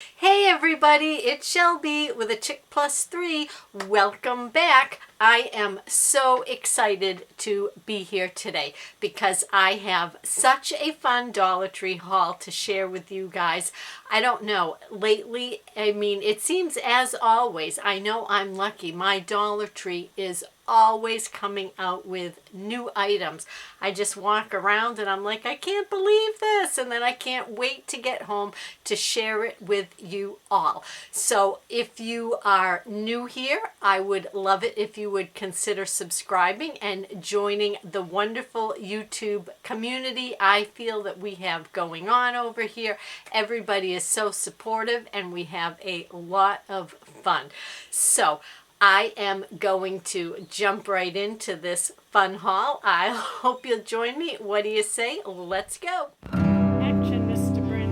Hey everybody, it's Shelby with a Chick Plus 3. Welcome back. I am so excited to be here today because I have such a fun Dollar Tree haul to share with you guys. I don't know, lately, it seems as always, I know I'm lucky, my Dollar Tree is always coming out with new items. I just walk around and I'm like, I can't believe this, and then I can't wait to get home to share it with you all. So if you are new here, I would love it if you would consider subscribing and joining the wonderful YouTube community I feel that we have going on over here. Everybody is so supportive and we have a lot of fun. So I am going to jump right into this fun haul. I hope you'll join me. What do you say? Let's go. Action, Mr. Bryn.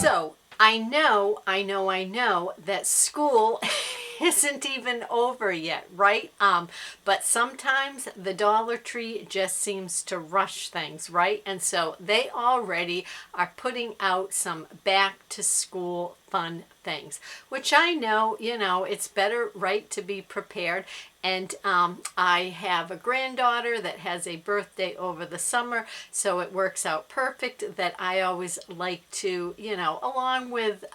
So, I know that school isn't even over yet, right? But sometimes the Dollar Tree just seems to rush things, right? And so they already are putting out some back to school fun things, which I know, it's better, right, to be prepared. And I have a granddaughter that has a birthday over the summer, so it works out perfect that I always like to, along with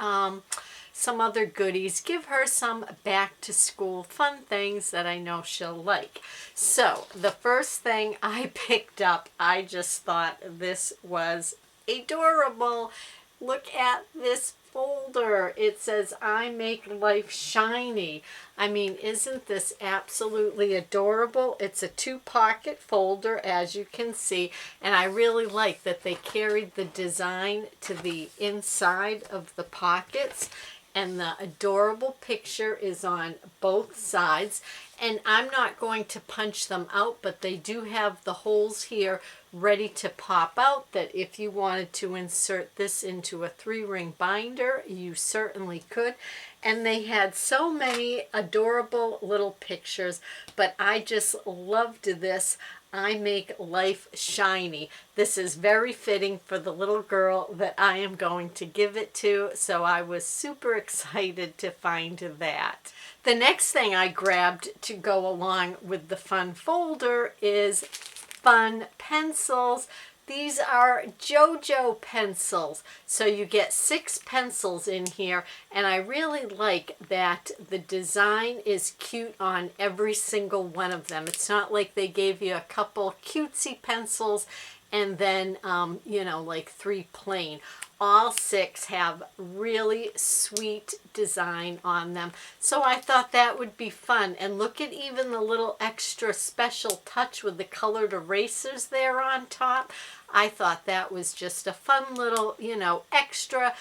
some other goodies, give her some back to school fun things that I know she'll like. So the first thing I picked up, I just thought this was adorable. Look at this folder. It says, I make life shiny. Isn't this absolutely adorable? It's a 2-pocket folder, as you can see, and I really like that they carried the design to the inside of the pockets, and the adorable picture is on both sides. And I'm not going to punch them out, but they do have the holes here ready to pop out, that if you wanted to insert this into a 3-ring binder, you certainly could. And they had so many adorable little pictures, but I just loved this. I make life shiny. This is very fitting for the little girl that I am going to give it to, so I was super excited to find that. The next thing I grabbed to go along with the fun folder is fun pencils. These are JoJo pencils. So you get 6 pencils in here, and I really like that the design is cute on every single one of them. It's not like they gave you a couple cutesy pencils and then, like 3 plain. All 6 have really sweet design on them. So I thought that would be fun. And look at even the little extra special touch with the colored erasers there on top. I thought that was just a fun little, extra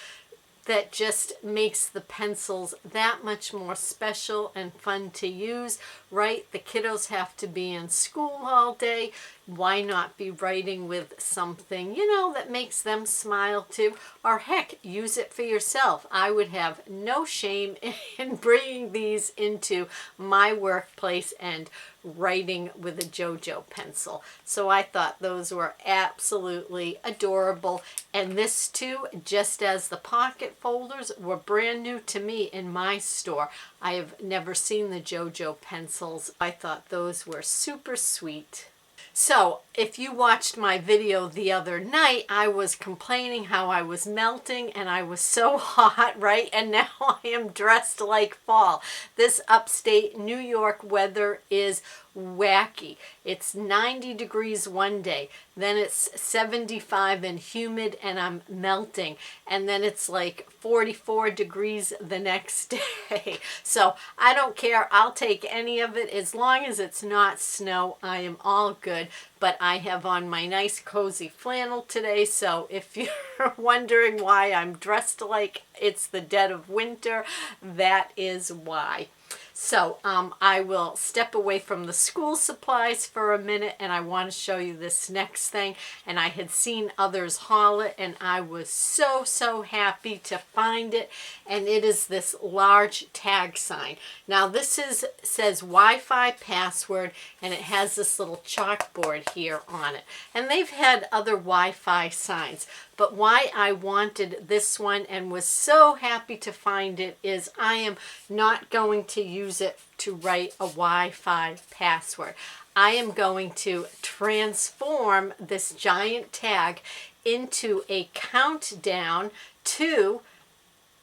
that just makes the pencils that much more special and fun to use, right? The kiddos have to be in school all day. Why not be writing with something, that makes them smile too? Or heck, use it for yourself. I would have no shame in bringing these into my workplace and writing with a JoJo pencil. So I thought those were absolutely adorable. And this too, just as the pocket folders, were brand new to me in my store. I have never seen the JoJo pencils. I thought those were super sweet. So if you watched my video the other night, I was complaining how I was melting and I was so hot, right? And now I am dressed like fall. This upstate New York weather is wacky. It's 90 degrees one day, then it's 75 and humid and I'm melting, and then it's like 44 degrees the next day. So I don't care. I'll take any of it as long as it's not snow. I am all good. But I have on my nice cozy flannel today, so if you're wondering why I'm dressed like it's the dead of winter, that is why. So I will step away from the school supplies for a minute, and I want to show you this next thing. And I had seen others haul it, and I was so happy to find it. And it is this large tag sign. Now this says Wi-Fi password, and it has this little chalkboard here on it. And they've had other Wi-Fi signs, but why I wanted this one and was so happy to find it is I am not going to use it to write a Wi-Fi password. I am going to transform this giant tag into a countdown to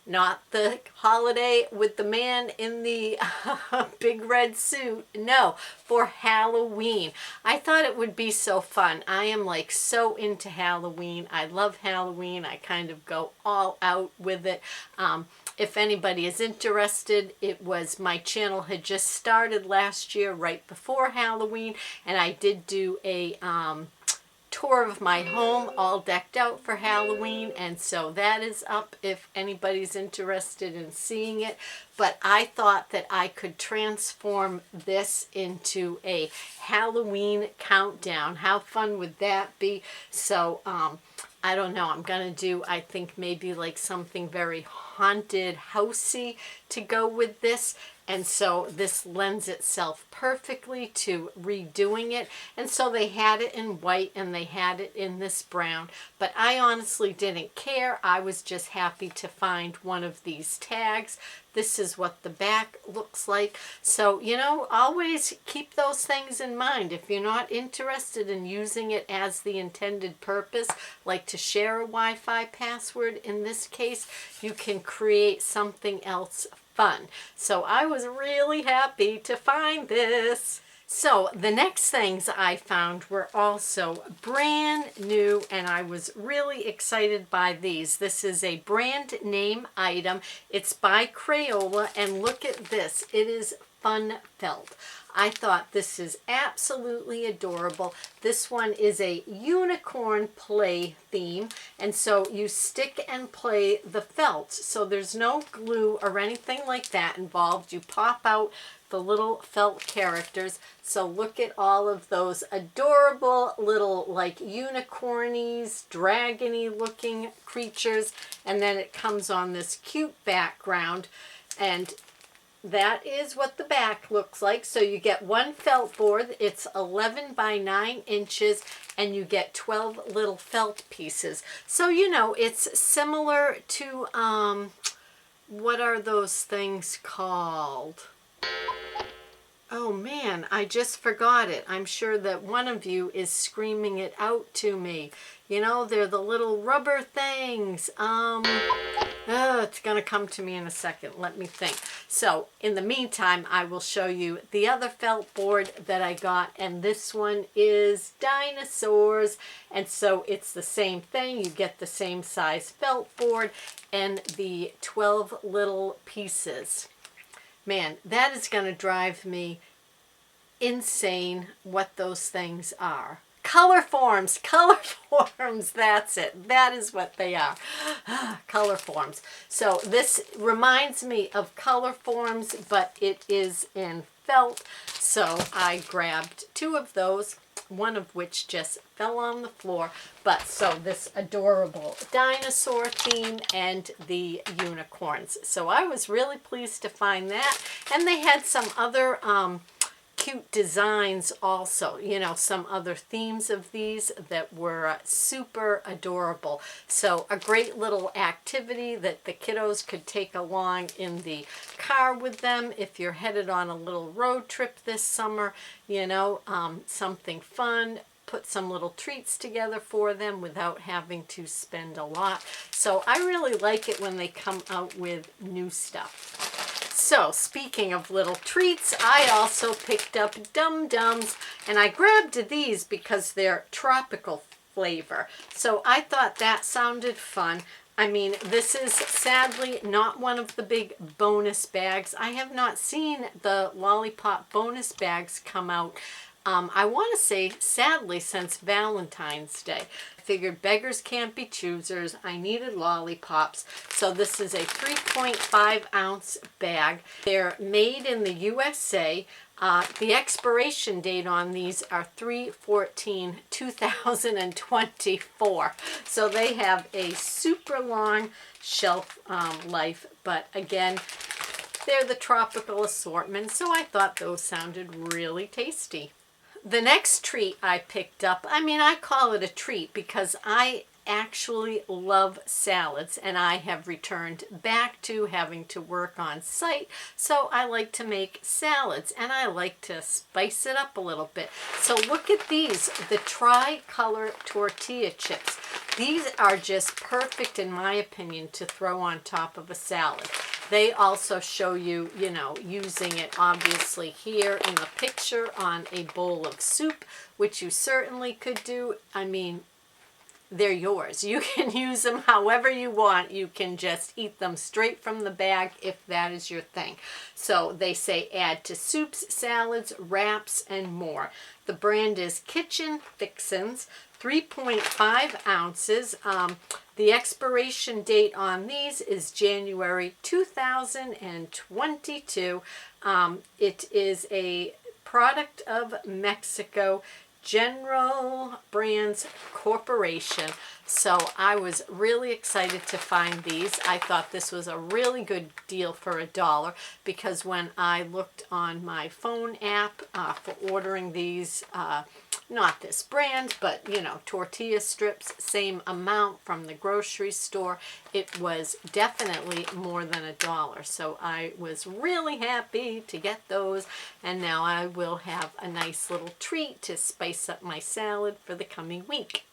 not the holiday with the man in the big red suit. No, for Halloween. I thought it would be so fun. I am like so into Halloween. I love Halloween. I kind of go all out with it. If anybody is interested, my channel had just started last year right before Halloween, and I did do a tour of my home all decked out for Halloween, and so that is up if anybody's interested in seeing it. But I thought that I could transform this into a Halloween countdown. How fun would that be? So I don't know, I'm gonna do, I think maybe like something very haunted housey to go with this. And so this lends itself perfectly to redoing it. And so they had it in white and they had it in this brown. But I honestly didn't care. I was just happy to find one of these tags. This is what the back looks like. So, you know, always keep those things in mind. If you're not interested in using it as the intended purpose, like to share a Wi-Fi password in this case, you can create something else fun. So I was really happy to find this. So the next things I found were also brand new, and I was really excited by these. This is a brand name item. It's by Crayola, and look at this. It is fun felt. I thought this is absolutely adorable. This one is a unicorn play theme, and so you stick and play the felt. So there's no glue or anything like that involved. You pop out the little felt characters. So look at all of those adorable little like unicornies, dragony looking creatures, and then it comes on this cute background, and that is what the back looks like. So you get one felt board. It's 11 by 9 inches, and you get 12 little felt pieces. So, you know, it's similar to, what are those things called? Oh man, I just forgot it. I'm sure that one of you is screaming it out to me. You know, they're the little rubber things. It's going to come to me in a second. Let me think. So, in the meantime, I will show you the other felt board that I got. And this one is dinosaurs. And so, it's the same thing. You get the same size felt board and the 12 little pieces. Man, that is going to drive me insane what those things are. Color forms, that's it. That is what they are. Color forms. So this reminds me of color forms, but it is in felt. So I grabbed 2 of those, one of which just fell on the floor. But so this adorable dinosaur theme and the unicorns. So I was really pleased to find that. And they had some other cute designs also, you know, some other themes of these that were super adorable. So a great little activity that the kiddos could take along in the car with them if you're headed on a little road trip this summer, you know, something fun. Put some little treats together for them without having to spend a lot. So I really like it when they come out with new stuff. So, speaking of little treats, I also picked up Dum Dums, and I grabbed these because they're tropical flavor. So I thought that sounded fun. I mean, this is sadly not one of the big bonus bags. I have not seen the lollipop bonus bags come out I want to say, sadly, since Valentine's Day. I figured beggars can't be choosers. I needed lollipops. So this is a 3.5 ounce bag. They're made in the USA. The expiration date on these are 3/14/2024. So they have a super long shelf life. But again, they're the tropical assortment, so I thought those sounded really tasty. The next treat I picked up, I call it a treat because I actually love salads, and I have returned back to having to work on site, so I like to make salads and I like to spice it up a little bit. So look at these, the tricolor tortilla chips. These are just perfect, in my opinion, to throw on top of a salad. They also show you, using it obviously here in the picture on a bowl of soup, which you certainly could do. They're yours. You can use them however you want. You can just eat them straight from the bag if that is your thing. So they say add to soups, salads, wraps, and more. The brand is Kitchen Fixins, 3.5 ounces. The expiration date on these is January 2022. It is a product of Mexico, General Brands Corporation. So I was really excited to find these. I thought this was a really good deal for $1 because when I looked on my phone app for ordering these, not this brand, but tortilla strips, same amount from the grocery store, it was definitely more than $1. So I was really happy to get those, and now I will have a nice little treat to spice up my salad for the coming week.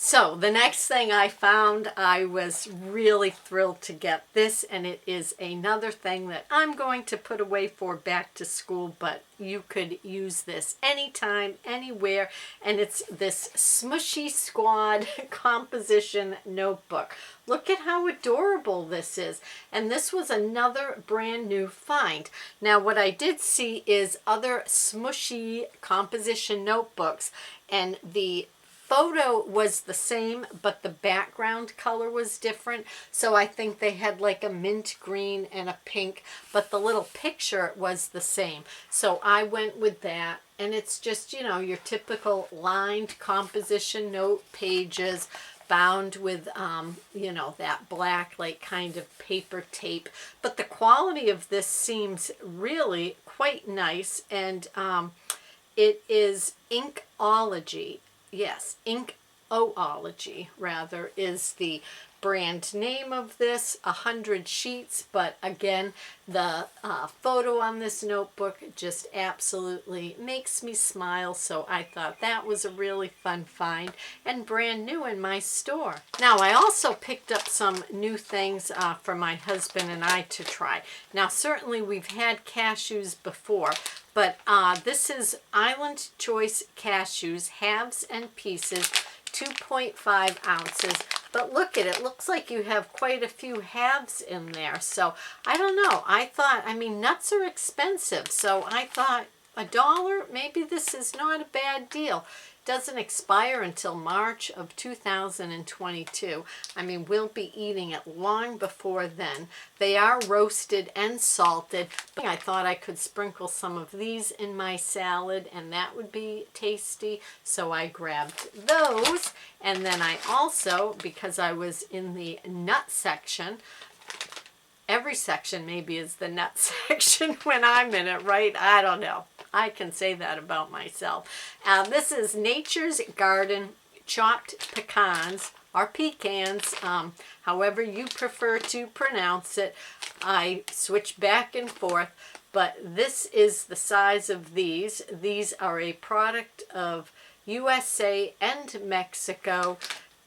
So the next thing I found, I was really thrilled to get this, and it is another thing that I'm going to put away for back to school, but you could use this anytime, anywhere, and it's this Smushy Squad composition notebook. Look at how adorable this is, and this was another brand new find. Now what I did see is other Smushy composition notebooks, and the photo was the same, but the background color was different. So I think they had like a mint green and a pink, but the little picture was the same. So I went with that, and it's just, your typical lined composition note pages bound with, that black, like, kind of paper tape. But the quality of this seems really quite nice, and it is Inkology. Yes, Inkology, rather, is the brand name of this. 100 sheets, but again, the photo on this notebook just absolutely makes me smile, so I thought that was a really fun find and brand new in my store. Now, I also picked up some new things for my husband and I to try. Now, certainly we've had cashews before, but this is Island Choice Cashews, halves and pieces, 2.5 ounces. But look at it, looks like you have quite a few halves in there. So I don't know, I thought, nuts are expensive. So I thought $1, maybe this is not a bad deal. Doesn't expire until March of 2022. We'll be eating it long before then. They are roasted and salted. But I thought I could sprinkle some of these in my salad, and that would be tasty. So I grabbed those. And then I also, because I was in the nut section, every section maybe is the nut section when I'm in it, right? I don't know. I can say that about myself. This is Nature's Garden chopped pecans, or pecans, however you prefer to pronounce it. I switch back and forth, but this is the size of these. These are a product of USA and Mexico,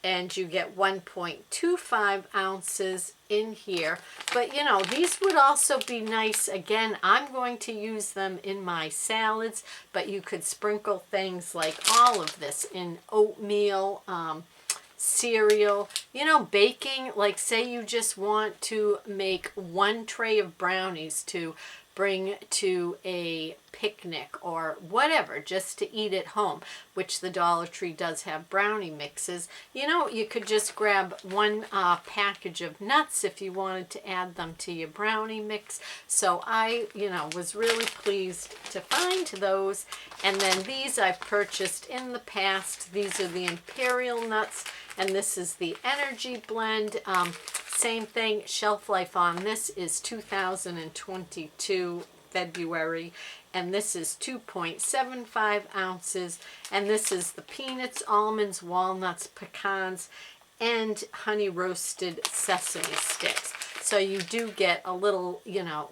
and you get 1.25 ounces in here. But these would also be nice. Again, I'm going to use them in my salads, but you could sprinkle things like all of this in oatmeal, cereal, baking. Like, say you just want to make one tray of brownies to bring to a picnic or whatever, just to eat at home, which the Dollar Tree does have brownie mixes. You know, you could just grab one package of nuts if you wanted to add them to your brownie mix. So I, was really pleased to find those. And then these I've purchased in the past. These are the Imperial nuts, and this is the energy blend. Same thing, shelf life on this is 2022 February, and this is 2.75 ounces, and this is the peanuts, almonds, walnuts, pecans, and honey roasted sesame sticks. So you do get a little,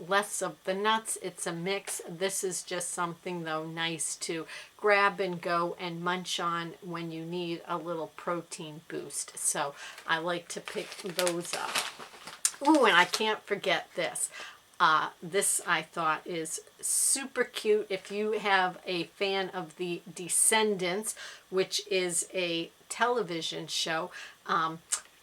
less of the nuts. It's a mix. This is just something, though, nice to grab and go and munch on when you need a little protein boost. So I like to pick those up. Ooh, and I can't forget this. This I thought is super cute. If you have a fan of the Descendants, which is a television show,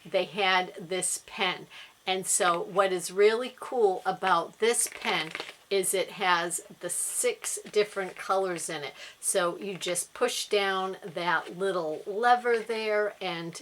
they had this pen. And so what is really cool about this pen is it has the 6 different colors in it. So you just push down that little lever there, and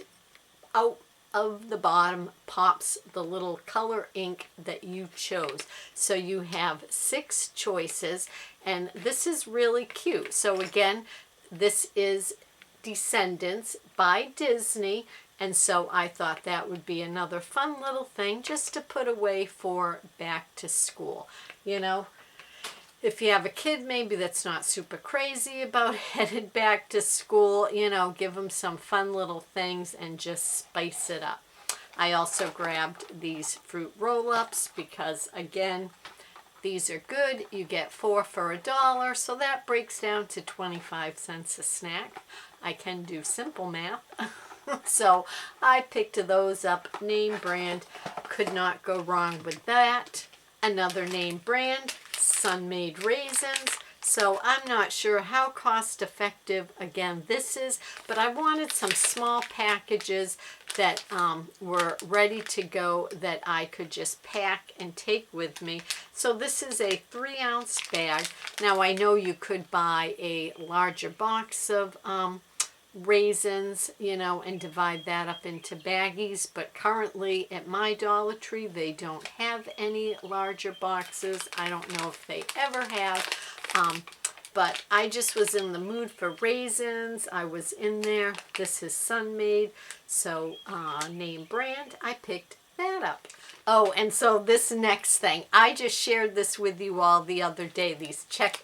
out of the bottom pops the little color ink that you chose. So you have 6 choices, and this is really cute. So again, this is Descendants by Disney. And so I thought that would be another fun little thing just to put away for back to school. If you have a kid maybe that's not super crazy about headed back to school, give them some fun little things and just spice it up. I also grabbed these fruit roll-ups because, again, these are good. You get 4 for $1, so that breaks down to 25 cents a snack. I can do simple math. So I picked those up. Name brand, could not go wrong with that. Another name brand, Sun-Made raisins. So I'm not sure how cost effective, again, this is, but I wanted some small packages that were ready to go that I could just pack and take with me. So this is a 3-ounce bag. Now I know you could buy a larger box of raisins, and divide that up into baggies, but currently at my Dollar Tree they don't have any larger boxes. I don't know if they ever have, but I just was in the mood for raisins. I was in there. This is Sun-Made, so name brand, I picked that up. Oh, and so this next thing, I just shared this with you all the other day, these Chex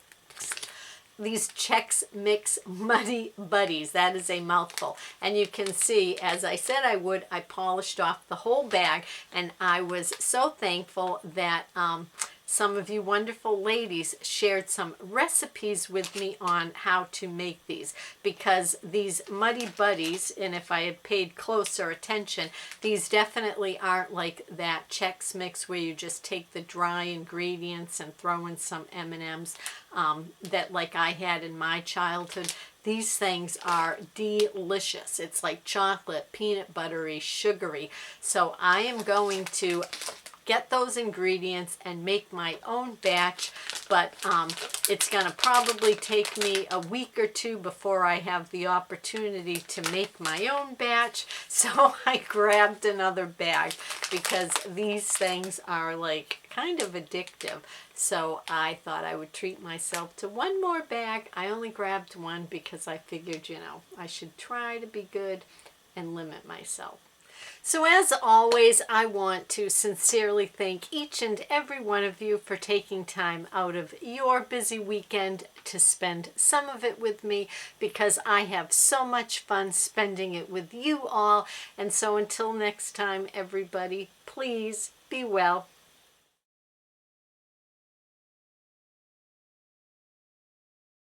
Mix Muddy Buddies. That is a mouthful. And you can see, as I said I would, I polished off the whole bag, and I was so thankful that some of you wonderful ladies shared some recipes with me on how to make these, because these Muddy Buddies, and if I had paid closer attention, these definitely aren't like that Chex Mix where you just take the dry ingredients and throw in some M&Ms that like I had in my childhood. These things are delicious. It's like chocolate, peanut buttery, sugary. So I am going to get those ingredients and make my own batch, but it's going to probably take me a week or 2 before I have the opportunity to make my own batch. So I grabbed another bag because these things are like kind of addictive. So I thought I would treat myself to one more bag. I only grabbed one because I figured, I should try to be good and limit myself. So as always, I want to sincerely thank each and every one of you for taking time out of your busy weekend to spend some of it with me, because I have so much fun spending it with you all. And so until next time, everybody, please be well.